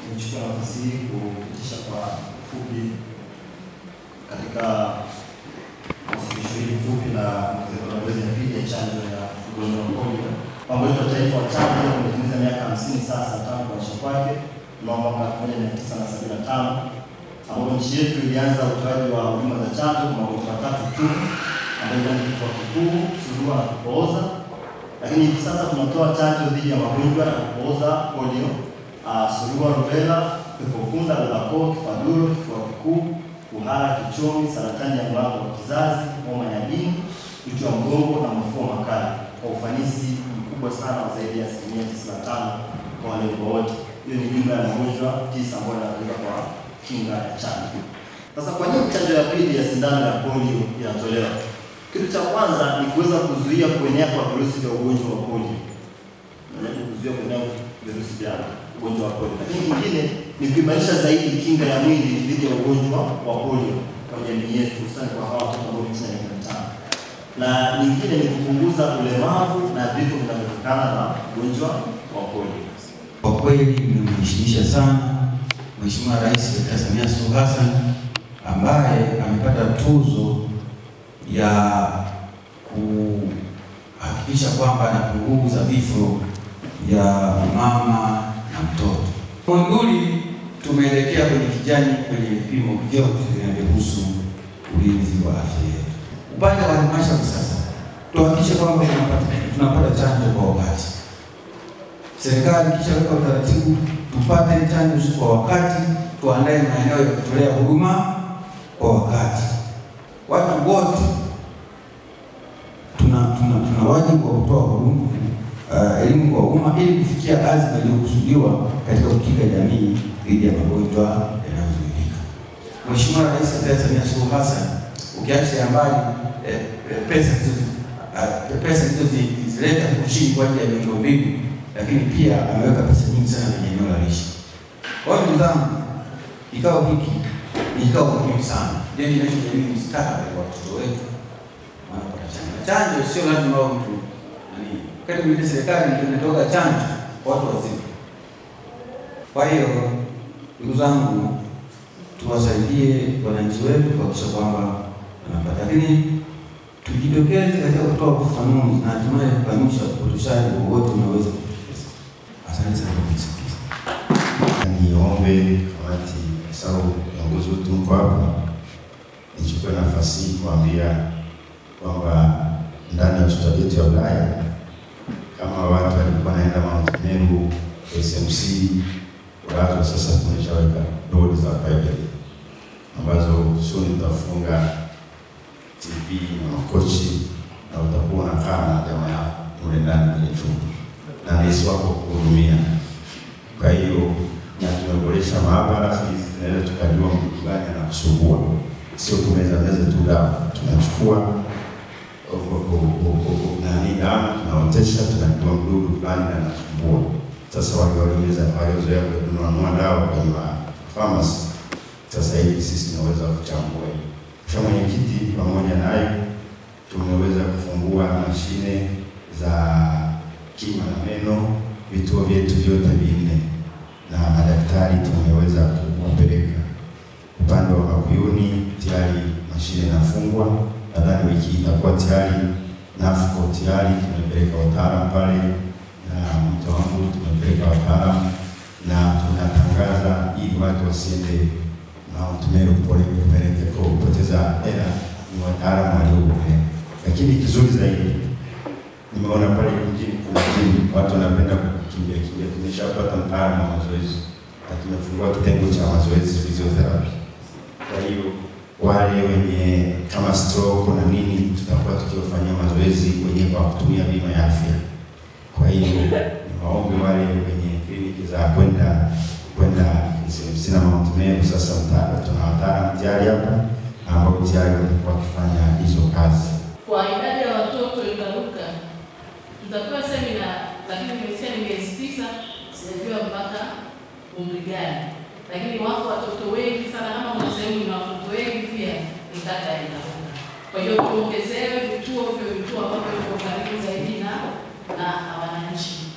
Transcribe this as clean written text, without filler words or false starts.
nichukue nafasi hii kupitisha kwa ufupi katika wasilisho hili fupi la mazoezi ya pili ya chanjo ya ugonjwa wa polio. Mpango wetu wa taifa wa chanjo umetimiza miaka 50 sasa tangu kuanzishwa kwake mwaka 1975, ambapo nchi yetu ilianza utoaji wa huduma za chanjo kwa magonjwa matatu tu, ambayo ni kifua kikuu, surua na kupooza. Lakini hivi sasa tunatoa chanjo dhidi ya magonjwa ya kupooza polio, surua, rubella, pepopunda, lalapo, kifaduro, kifua kikuu, kuhara, kichomi, saratani ya mlango wa kizazi, homa ya ini, uti wa mgongo na mafua makali kwa ufanisi mkubwa sana wa zaidi ya 95% kwa walengwa wote. Hiyo ni jumla ya magonjwa 9 ambayo yanatolewa kwa kinga ya chanjo. Sasa kwa nini chanjo ya pili ya sindano ya polio inatolewa? Kitu cha kwanza ni kuweza kuzuia kuenea kwa virusi vya ugonjwa wa polio. Kuzuia kuenea virusi vya ugonjwa wa polio. Lakini kingine ni kuimarisha zaidi kinga ya mwili dhidi ya ugonjwa wa polio kwa jamii yetu, hususan kwa hawa watoto ambao ni chini ya miaka 5. Na nyingine ni kupunguza ulemavu na vifo vinavyotokana na ugonjwa wa polio. Kwa kweli nimemheshimisha sana Mheshimiwa Rais Dr. Samia Suluhu Hassan ambaye amepata tuzo ya kuhakikisha kwamba anapunguza vifo vya mama na mtoto. Monduli tumeelekea kwenye kijani kwenye vipimo vyote vinavyohusu ulinzi wa afya yetu. Upande wa halmashauri sasa tuhakikishe kwamba tunapata chanjo kwa wakati. Serikali kisha weka utaratibu tupate chanjo kwa wakati, tuandae maeneo ya kutolea huduma kwa wakati. Watu wote tuna wajibu wa kutoa huduma elimu kwa umma ili kufikia azma iliyokusudiwa katika kukinga jamii dhidi ya magonjwa yanayozuilika. Mheshimiwa Rais Dr. Samia Suluhu Hassan ukiacha mbali pesa zilizoleta chini kwa ajili ya miundombinu, lakini pia ameweka pesa nyingi sana kwenye eneo la lishe. Kwa hiyo ndugu zangu, kikao hiki ni kikao muhimu sana. Ndio kinachojadili mustakabali wa watoto wetu wanapata chanjo. Chanjo sio lazima wao mtu wakati mwingine serikali inatoka chanjo watu wazima. Kwa hiyo ndugu zangu, tuwasaidie wananchi wetu kuhakikisha kwamba wanapata, lakini tujitokeze katika kutoa ufafanuzi na hatimaye kukanusha upotoshaji wowote unaweza kutokeza. Asante sana kwa kusikiliza. Niombe kamati sawa viongozi wetu mko hapa, nichukue nafasi hii kuambia kwamba ndani ya hospitali yetu ya wilaya, kama watu walikuwa naenda Mount Meru, SMC, watu sasa tumeshaweka dodi za private ambazo soon tutafunga TV na makochi na utakuwa na kama jamaa yako mle ndani kwenye chumba na nesi wako kuhudumia. Kwa hiyo na tumeboresha maabara hizi, tunaweza tukajua mtu gani anakusumbua, sio tumeza tu dawa, tunachukua damu tunaotesha, tunajua mdudu fulani anasumbua. Sasa waliozoea kununua dawa kwenye pharmacy, sasa hivi sisi tunaweza kuchambua. Kwa mwenyekiti, pamoja nayo tumeweza kufungua mashine za kinywa na meno vituo vyetu vyote 4, na madaktari tumeweza kupeleka upande wa Makuyuni, tayari mashine inafungwa. Nadhani wiki itakuwa tayari. Nafuko tayari tumepeleka wataalamu pale, na mtu wangu tumepeleka wataalamu, na tunatangaza ili watu wasiende Mount Meru kupeleka kupoteza hela, ni wataalamu waliokuwa. Lakini kizuri zaidi nimeona pale mjini watu wanapenda kukimbia. Tumeshapata mtaalamu wa mazoezi na tumefungua kitengo cha mazoezi physiotherapy. Kwa hiyo wale wenye kama stroke na nini tutakuwa tukiwafanyia mazoezi wenyewe kwa kutumia bima ya afya. Kwa hiyo niwaombe wale wenye kliniki za kwenda sina Mount Meru, sasa tuna wataalamu tayari hapa ambao tayari watakuwa wakifanya hizo kazi. Kwa idadi ya watoto itaruka, tutapewa semina, lakini nimesikia ni miezi 9, sijajua mpaka umri gani. Lakini wako watoto wengi sana, kama kuna sehemu ni watoto wengi pia ni kata inaruka. Kwa hiyo tuongezewe vituo ambavyo viko karibu zaidi na